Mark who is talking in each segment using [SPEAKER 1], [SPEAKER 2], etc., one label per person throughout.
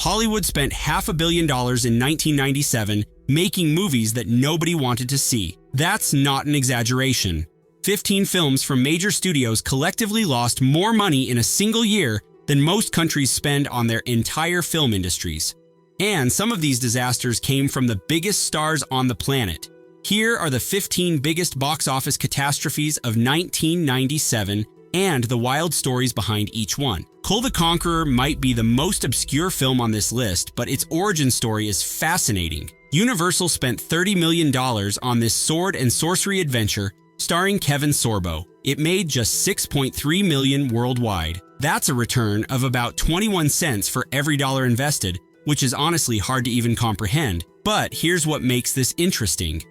[SPEAKER 1] Hollywood spent $500 million in 1997 making movies that nobody wanted to see. That's not an exaggeration. 15 films from major studios collectively lost more money in a single year than most countries spend on their entire film industries. And some of these disasters came from the biggest stars on the planet. Here are the 15 biggest box office catastrophes of 1997 and the wild stories behind each one. Kull the Conqueror might be the most obscure film on this list, but its origin story is fascinating. Universal spent $30 million on this sword and sorcery adventure starring Kevin Sorbo. It made just $6.3 million worldwide. That's a return of about 21 cents for every dollar invested, which is honestly hard to even comprehend. But here's what makes this interesting.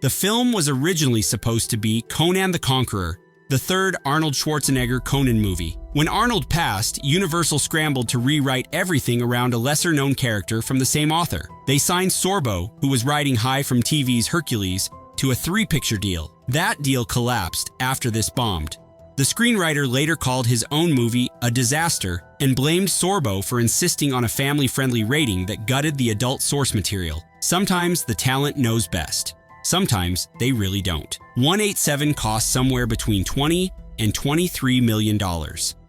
[SPEAKER 1] The film was originally supposed to be Conan the Conqueror, the third Arnold Schwarzenegger Conan movie. When Arnold passed, Universal scrambled to rewrite everything around a lesser-known character from the same author. They signed Sorbo, who was riding high from TV's Hercules, to a 3-picture deal. That deal collapsed after this bombed. The screenwriter later called his own movie a disaster and blamed Sorbo for insisting on a family-friendly rating that gutted the adult source material. Sometimes the talent knows best. Sometimes they really don't. 187 cost somewhere between $20 and $23 million.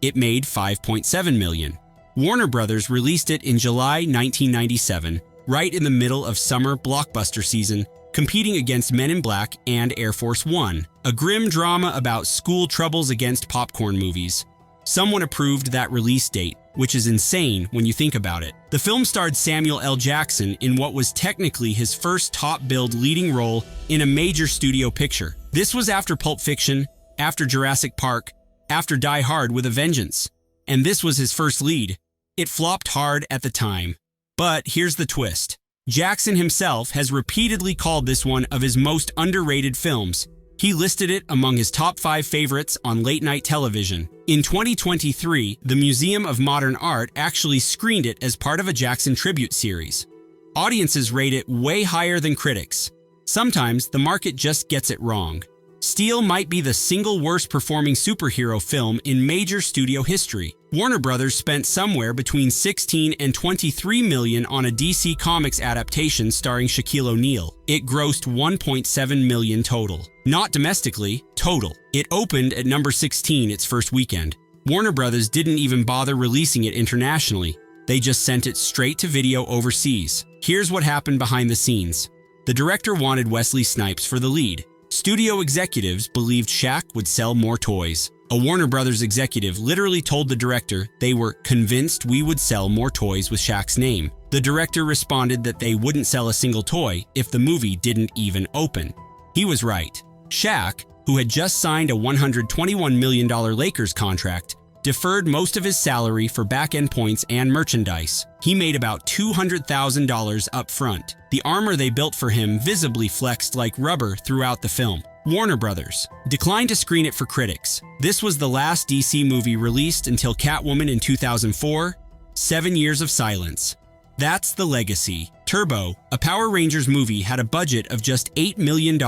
[SPEAKER 1] It made $5.7 million. Warner Brothers released it in July 1997, right in the middle of summer blockbuster season, competing against Men in Black and Air Force One, a grim drama about school troubles against popcorn movies. Someone approved that release date, which is insane when you think about it. The film starred Samuel L. Jackson in what was technically his first top-billed leading role in a major studio picture. This was after Pulp Fiction, after Jurassic Park, after Die Hard with a Vengeance. And this was his first lead. It flopped hard at the time. But here's the twist. Jackson himself has repeatedly called this one of his most underrated films. He listed it among his top 5 favorites on late-night television. In 2023, the Museum of Modern Art actually screened it as part of a Jackson tribute series. Audiences rate it way higher than critics. Sometimes the market just gets it wrong. Steel might be the single worst performing superhero film in major studio history. Warner Brothers spent somewhere between $16 and $23 million on a DC Comics adaptation starring Shaquille O'Neal. It grossed $1.7 million total. Not domestically, total. It opened at number 16 its first weekend. Warner Brothers didn't even bother releasing it internationally. They just sent it straight to video overseas. Here's what happened behind the scenes. The director wanted Wesley Snipes for the lead. Studio executives believed Shaq would sell more toys. A Warner Brothers executive literally told the director they were convinced we would sell more toys with Shaq's name. The director responded that they wouldn't sell a single toy if the movie didn't even open. He was right. Shaq, who had just signed a $121 million Lakers contract, deferred most of his salary for back-end points and merchandise. He made about $200,000 up front. The armor they built for him visibly flexed like rubber throughout the film. Warner Brothers declined to screen it for critics. This was the last DC movie released until Catwoman in 2004, 7 years of silence. That's the legacy. Turbo, a Power Rangers movie, had a budget of just $8 million,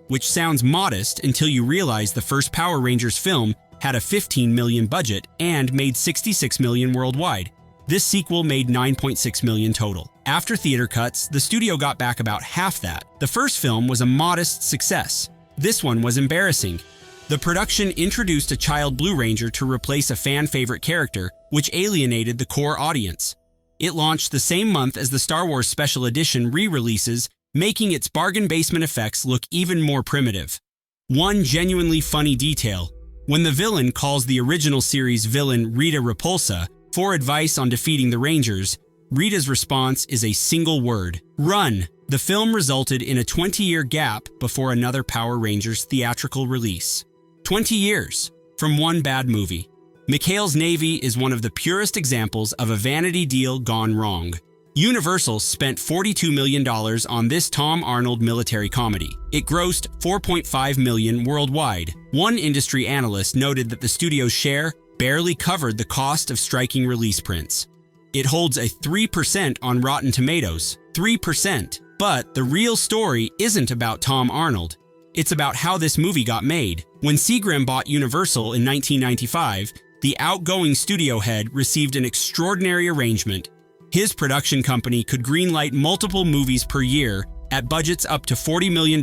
[SPEAKER 1] which sounds modest until you realize the first Power Rangers film had a $15 million budget and made $66 million worldwide. This sequel made $9.6 million total. After theater cuts, the studio got back about half that. The first film was a modest success. This one was embarrassing. The production introduced a child Blue Ranger to replace a fan-favorite character, which alienated the core audience. It launched the same month as the Star Wars Special Edition re-releases, making its bargain basement effects look even more primitive. One genuinely funny detail: when the villain calls the original series villain Rita Repulsa for advice on defeating the Rangers, Rita's response is a single word: run. The film resulted in a 20-year gap before another Power Rangers theatrical release. 20 years from one bad movie. McHale's Navy is one of the purest examples of a vanity deal gone wrong. Universal spent $42 million on this Tom Arnold military comedy. It grossed $4.5 million worldwide. One industry analyst noted that the studio's share barely covered the cost of striking release prints. It holds a 3% on Rotten Tomatoes. 3%. But the real story isn't about Tom Arnold. It's about how this movie got made. When Seagram bought Universal in 1995, the outgoing studio head received an extraordinary arrangement. His production company could greenlight multiple movies per year at budgets up to $40 million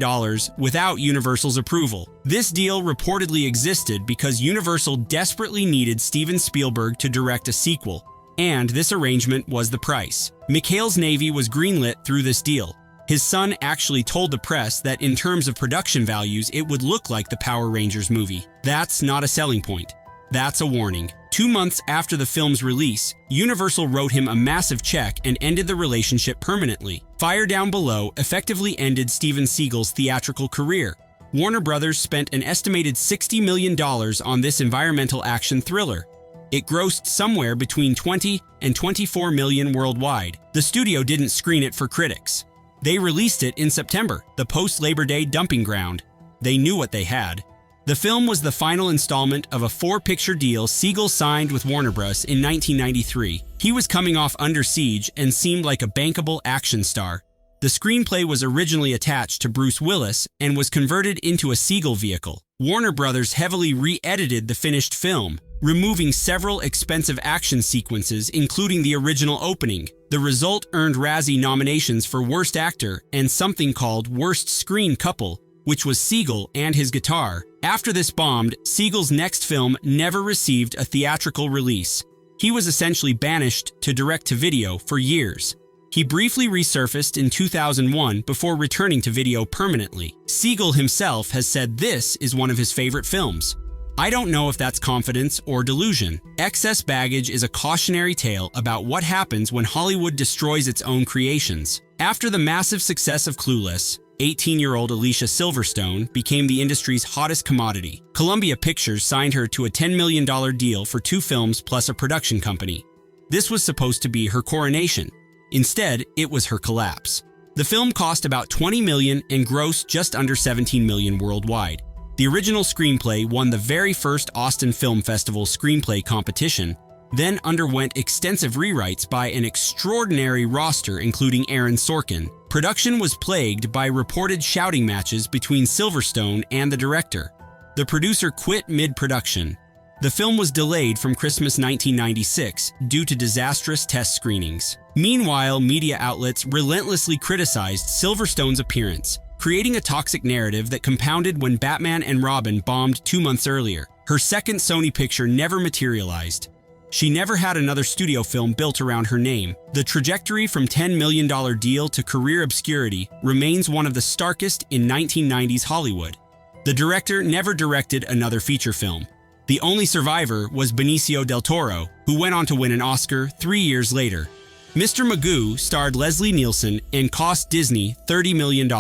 [SPEAKER 1] without Universal's approval. This deal reportedly existed because Universal desperately needed Steven Spielberg to direct a sequel, and this arrangement was the price. McHale's Navy was greenlit through this deal. His son actually told the press that in terms of production values, it would look like the Power Rangers movie. That's not a selling point. That's a warning. 2 months after the film's release, Universal wrote him a massive check and ended the relationship permanently. Fire Down Below effectively ended Steven Seagal's theatrical career. Warner Brothers spent an estimated $60 million on this environmental action thriller. It grossed somewhere between 20 and 24 million worldwide. The studio didn't screen it for critics. They released it in September, the post-Labor Day dumping ground. They knew what they had. The film was the final installment of a 4-picture deal Seagal signed with Warner Bros. In 1993. He was coming off Under Siege and seemed like a bankable action star. The screenplay was originally attached to Bruce Willis and was converted into a Seagal vehicle. Warner Bros. Heavily re-edited the finished film, removing several expensive action sequences, including the original opening. The result earned Razzie nominations for Worst Actor and something called Worst Screen Couple, which was Seagal and his guitar. After this bombed, Seagal's next film never received a theatrical release. He was essentially banished to direct-to-video for years. He briefly resurfaced in 2001 before returning to video permanently. Seagal himself has said this is one of his favorite films. I don't know if that's confidence or delusion. Excess Baggage is a cautionary tale about what happens when Hollywood destroys its own creations. After the massive success of Clueless, 18-year-old Alicia Silverstone became the industry's hottest commodity. Columbia Pictures signed her to a $10 million deal for 2 films plus a production company. This was supposed to be her coronation. Instead, it was her collapse. The film cost about $20 million and grossed just under $17 million worldwide. The original screenplay won the very first Austin Film Festival screenplay competition, then underwent extensive rewrites by an extraordinary roster including Aaron Sorkin. Production was plagued by reported shouting matches between Silverstone and the director. The producer quit mid-production. The film was delayed from Christmas 1996 due to disastrous test screenings. Meanwhile, media outlets relentlessly criticized Silverstone's appearance, creating a toxic narrative that compounded when Batman and Robin bombed 2 months earlier. Her second Sony picture never materialized. She never had another studio film built around her name. The trajectory from $10 million deal to career obscurity remains one of the starkest in 1990s Hollywood. The director never directed another feature film. The only survivor was Benicio del Toro, who went on to win an Oscar 3 years later. Mr. Magoo starred Leslie Nielsen and cost Disney $30 million.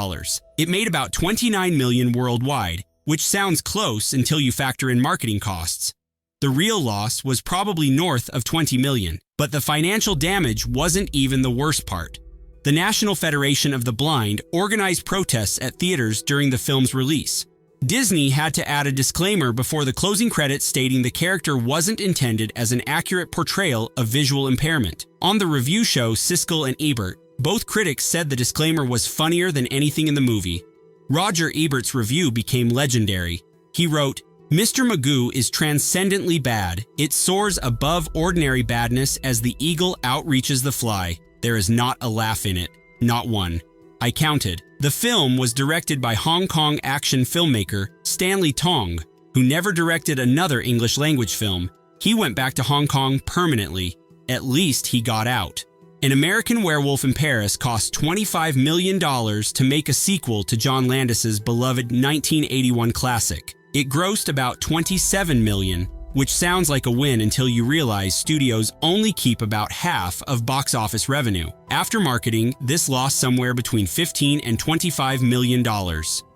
[SPEAKER 1] It made about $29 million worldwide, which sounds close until you factor in marketing costs. The real loss was probably north of $20 million, but the financial damage wasn't even the worst part. The National Federation of the Blind organized protests at theaters during the film's release. Disney had to add a disclaimer before the closing credits stating the character wasn't intended as an accurate portrayal of visual impairment. On the review show Siskel and Ebert, both critics said the disclaimer was funnier than anything in the movie. Roger Ebert's review became legendary. He wrote, "Mr. Magoo is transcendently bad. It soars above ordinary badness as the eagle outreaches the fly. There is not a laugh in it. Not one. I counted." The film was directed by Hong Kong action filmmaker Stanley Tong, who never directed another English-language film. He went back to Hong Kong permanently. At least he got out. An American Werewolf in Paris cost $25 million to make a sequel to John Landis's beloved 1981 classic. It grossed about $27 million, which sounds like a win until you realize studios only keep about half of box office revenue. After marketing, this lost somewhere between $15 and $25 million.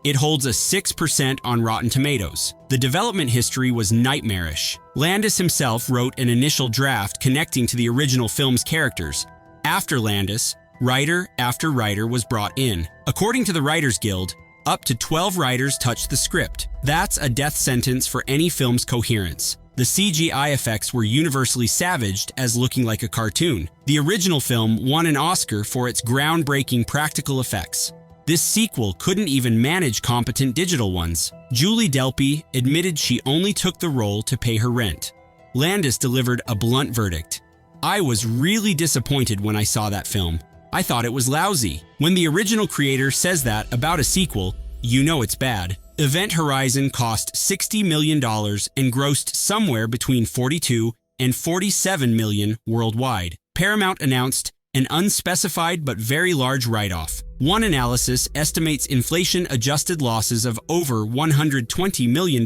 [SPEAKER 1] It holds a 6% on Rotten Tomatoes. The development history was nightmarish. Landis himself wrote an initial draft connecting to the original film's characters. After Landis, writer after writer was brought in. According to the Writers Guild, up to 12 writers touched the script. That's a death sentence for any film's coherence. The CGI effects were universally savaged as looking like a cartoon. The original film won an Oscar for its groundbreaking practical effects. This sequel couldn't even manage competent digital ones. Julie Delpy admitted she only took the role to pay her rent. Landis delivered a blunt verdict. I was really disappointed when I saw that film. I thought it was lousy. When the original creator says that about a sequel, you know it's bad. Event Horizon cost $60 million and grossed somewhere between 42 and 47 million worldwide. Paramount announced an unspecified but very large write-off. One analysis estimates inflation-adjusted losses of over $120 million.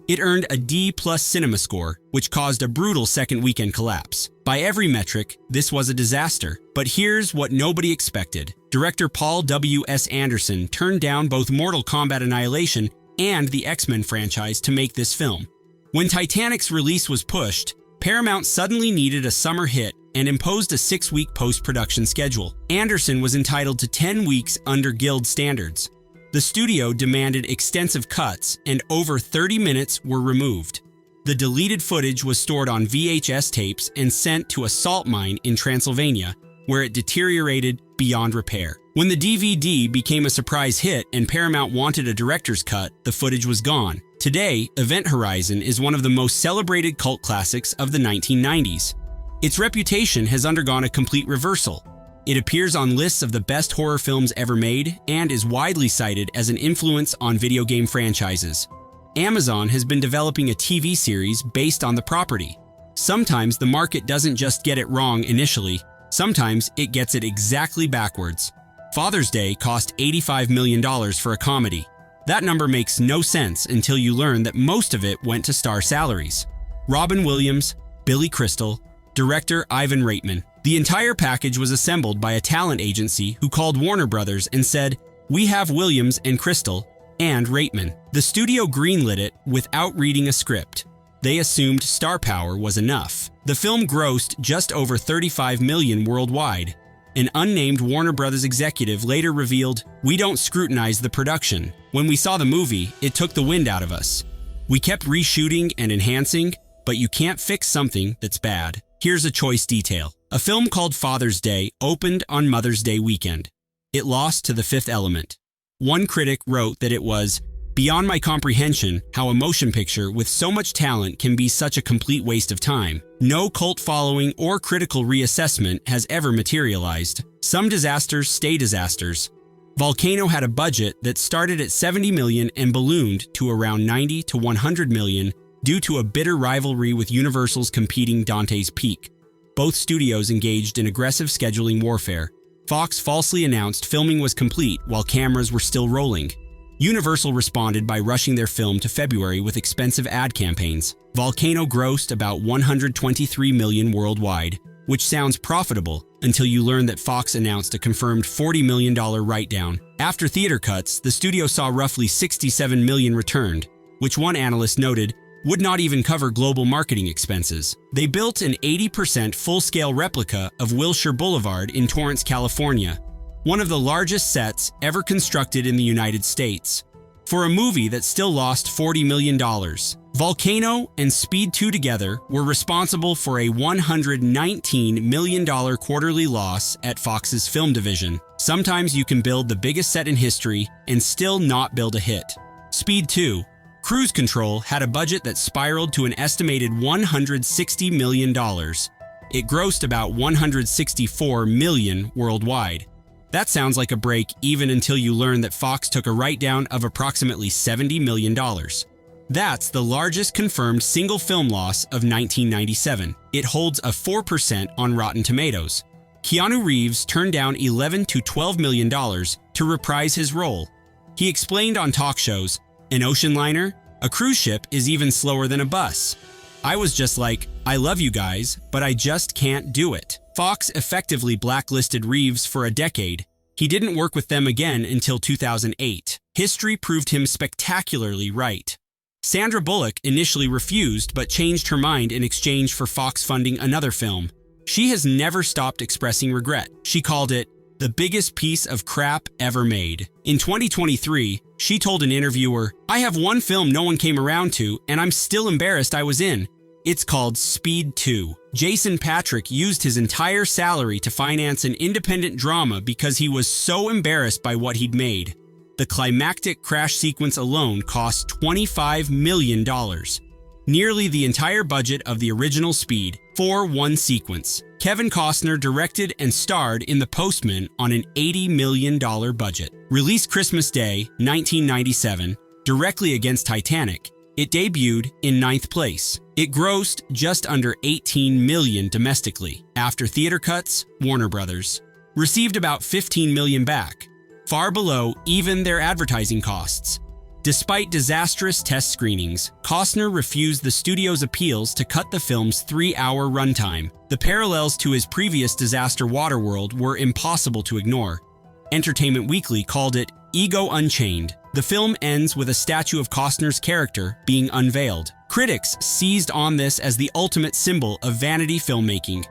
[SPEAKER 1] It earned a D+ cinema score, which caused a brutal second weekend collapse. By every metric, this was a disaster. But here's what nobody expected. Director Paul W.S. Anderson turned down both Mortal Kombat Annihilation and the X-Men franchise to make this film. When Titanic's release was pushed, Paramount suddenly needed a summer hit and imposed a 6-week post-production schedule. Anderson was entitled to 10 weeks under Guild standards. The studio demanded extensive cuts, and over 30 minutes were removed. The deleted footage was stored on VHS tapes and sent to a salt mine in Transylvania, where it deteriorated beyond repair. When the DVD became a surprise hit and Paramount wanted a director's cut, the footage was gone. Today, Event Horizon is one of the most celebrated cult classics of the 1990s. Its reputation has undergone a complete reversal. It appears on lists of the best horror films ever made and is widely cited as an influence on video game franchises. Amazon has been developing a TV series based on the property. Sometimes the market doesn't just get it wrong initially, sometimes it gets it exactly backwards. Father's Day cost $85 million for a comedy. That number makes no sense until you learn that most of it went to star salaries. Robin Williams, Billy Crystal, director Ivan Reitman. The entire package was assembled by a talent agency who called Warner Brothers and said, "We have Williams and Crystal and Reitman." The studio greenlit it without reading a script. They assumed star power was enough. The film grossed just over $35 million worldwide. An unnamed Warner Brothers executive later revealed, "We don't scrutinize the production. When we saw the movie, it took the wind out of us. We kept reshooting and enhancing, but you can't fix something that's bad." Here's a choice detail. A film called Father's Day opened on Mother's Day weekend. It lost to The Fifth Element. One critic wrote that it was beyond my comprehension how a motion picture with so much talent can be such a complete waste of time. No cult following or critical reassessment has ever materialized. Some disasters stay disasters. Volcano had a budget that started at $70 million and ballooned to around $90 to $100 million due to a bitter rivalry with Universal's competing Dante's Peak. Both studios engaged in aggressive scheduling warfare. Fox falsely announced filming was complete while cameras were still rolling. Universal responded by rushing their film to February with expensive ad campaigns. Volcano grossed about $123 million worldwide, which sounds profitable until you learn that Fox announced a confirmed $40 million write-down. After theater cuts, the studio saw roughly $67 million returned, which one analyst noted would not even cover global marketing expenses. They built an 80% full-scale replica of Wilshire Boulevard in Torrance, California, one of the largest sets ever constructed in the United States. For a movie that still lost $40 million, Volcano and Speed 2 together were responsible for a $119 million quarterly loss at Fox's film division. Sometimes you can build the biggest set in history and still not build a hit. Speed 2, Cruise Control had a budget that spiraled to an estimated $160 million. It grossed about $164 million worldwide. That sounds like a break even until you learn that Fox took a write-down of approximately $70 million. That's the largest confirmed single film loss of 1997. It holds a 4% on Rotten Tomatoes. Keanu Reeves turned down $11 to $12 million to reprise his role. He explained on talk shows, "An ocean liner? A cruise ship is even slower than a bus. I was just like, I love you guys, but I just can't do it." Fox effectively blacklisted Reeves for a decade. He didn't work with them again until 2008. History proved him spectacularly right. Sandra Bullock initially refused but changed her mind in exchange for Fox funding another film. She has never stopped expressing regret. She called it the biggest piece of crap ever made. In 2023, she told an interviewer, "I have one film no one came around to, and I'm still embarrassed I was in. It's called Speed 2. Jason Patric used his entire salary to finance an independent drama because he was so embarrassed by what he'd made. The climactic crash sequence alone cost $25 million. nearly the entire budget of the original Speed, for one sequence. Kevin Costner directed and starred in The Postman on an $80 million budget. Released Christmas Day, 1997, directly against Titanic, it debuted in 9th place. It grossed just under $18 million domestically. After theater cuts, Warner Brothers received about $15 million back, far below even their advertising costs. Despite disastrous test screenings, Costner refused the studio's appeals to cut the film's 3-hour runtime. The parallels to his previous disaster Waterworld were impossible to ignore. Entertainment Weekly called it Ego Unchained. The film ends with a statue of Costner's character being unveiled. Critics seized on this as the ultimate symbol of vanity filmmaking.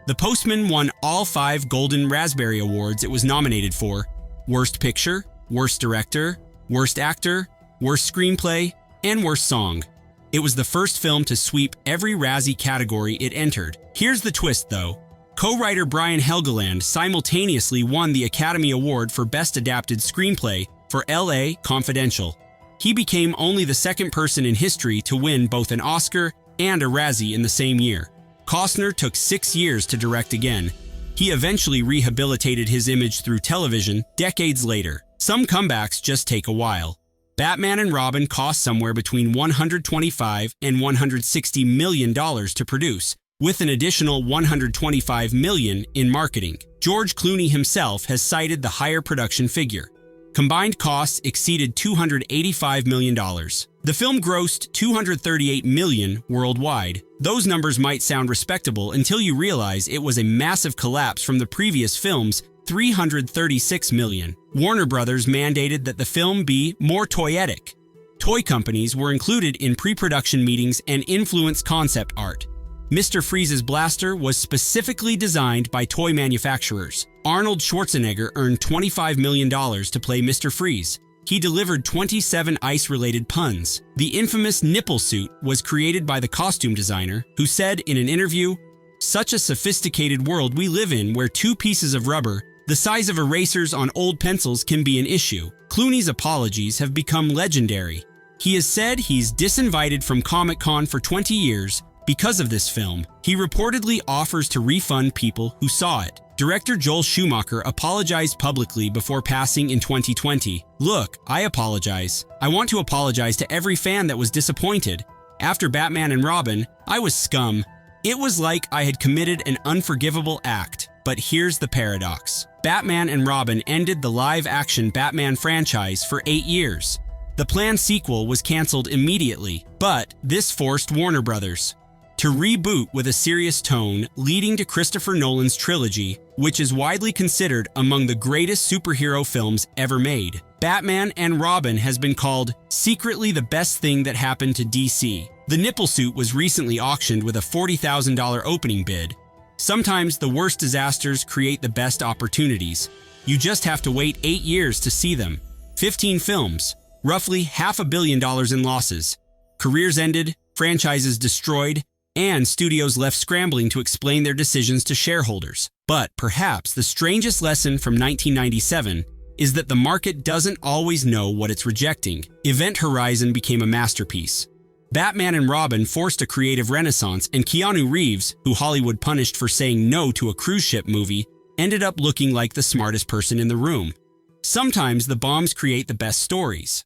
[SPEAKER 1] The Postman won all 5 Golden Raspberry Awards it was nominated for: Worst Picture, Worst Director, Worst Actor, Worst Screenplay, and Worst Song. It was the first film to sweep every Razzie category it entered. Here's the twist, though. Co-writer Brian Helgeland simultaneously won the Academy Award for Best Adapted Screenplay for L.A. Confidential. He became only the second person in history to win both an Oscar and a Razzie in the same year. Costner took 6 years to direct again. He eventually rehabilitated his image through television decades later. Some comebacks just take a while. Batman and Robin cost somewhere between $125 and $160 million to produce, with an additional $125 million in marketing. George Clooney himself has cited the higher production figure. Combined costs exceeded $285 million. The film grossed $238 million worldwide. Those numbers might sound respectable until you realize it was a massive collapse from the previous film's $336 million. Warner Brothers mandated that the film be more toyetic. Toy companies were included in pre-production meetings and influenced concept art. Mr. Freeze's blaster was specifically designed by toy manufacturers. Arnold Schwarzenegger earned $25 million to play Mr. Freeze. He delivered 27 ice-related puns. The infamous nipple suit was created by the costume designer, who said in an interview, "Such a sophisticated world we live in where 2 pieces of rubber the size of erasers on old pencils can be an issue." Clooney's apologies have become legendary. He has said he's disinvited from Comic-Con for 20 years because of this film. He reportedly offers to refund people who saw it. Director Joel Schumacher apologized publicly before passing in 2020. "Look, I apologize. I want to apologize to every fan that was disappointed. After Batman and Robin, I was scum. It was like I had committed an unforgivable act." But here's the paradox. Batman and Robin ended the live-action Batman franchise for 8 years. The planned sequel was canceled immediately, but this forced Warner Brothers to reboot with a serious tone, leading to Christopher Nolan's trilogy, which is widely considered among the greatest superhero films ever made. Batman and Robin has been called secretly the best thing that happened to DC. The nipple suit was recently auctioned with a $40,000 opening bid. Sometimes the worst disasters create the best opportunities. You just have to wait 8 years to see them. 15 films, roughly $500 million in losses. Careers ended, franchises destroyed, and studios left scrambling to explain their decisions to shareholders. But perhaps the strangest lesson from 1997 is that the market doesn't always know what it's rejecting. Event Horizon became a masterpiece. Batman and Robin forced a creative renaissance, and Keanu Reeves, who Hollywood punished for saying no to a cruise ship movie, ended up looking like the smartest person in the room. Sometimes the bombs create the best stories.